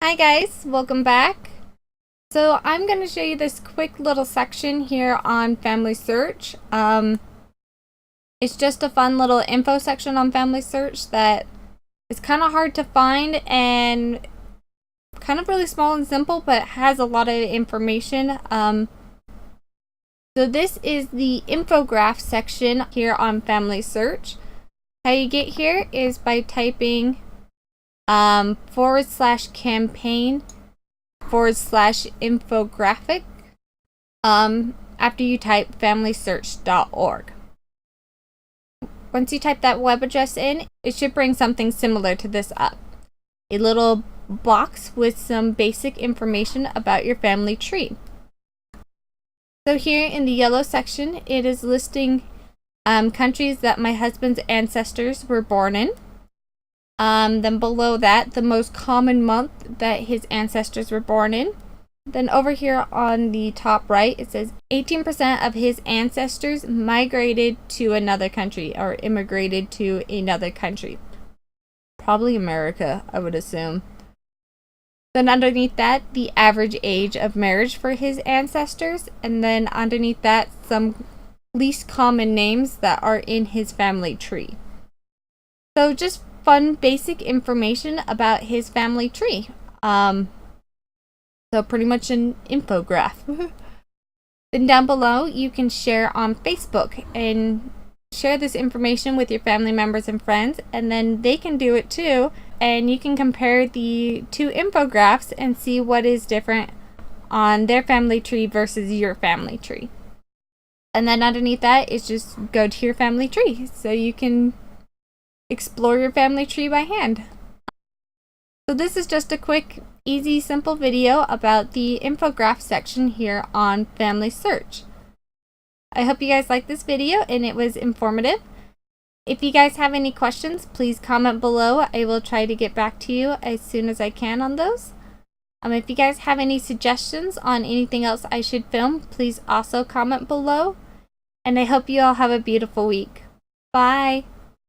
Hi guys, welcome back. So I'm going to show you this quick little section here on Family Search. It's just a fun little info section on Family Search that is kind of hard to find and kind of really small and simple, but has a lot of information. So this is the infograph section here on Family Search. How you get here is by typing /campaign/infographic after you type FamilySearch.org. Once you type that web address in, it should bring something similar to this up. A little box with some basic information about your family tree. So here in the yellow section, it is listing countries that my husband's ancestors were born in. Then below that, the most common month that his ancestors were born in. Then over here on the top right, it says 18% of his ancestors migrated to another country or immigrated to another country. Probably America, I would assume. Then underneath that, the average age of marriage for his ancestors. And then underneath that, some least common names that are in his family tree. So just fun basic information about his family tree. So pretty much an infograph. Then down below you can share on Facebook and share this information with your family members and friends, and then they can do it too, and you can compare the two infographs and see what is different on their family tree versus your family tree. And then underneath that is just go to your family tree so you can explore your family tree by hand. So this is just a quick, easy, simple video about the infograph section here on Family Search. I hope you guys liked this video and it was informative. If you guys have any questions, please comment below. I will try to get back to you as soon as I can on those. If you guys have any suggestions on anything else I should film, please also comment below. And I hope you all have a beautiful week. Bye!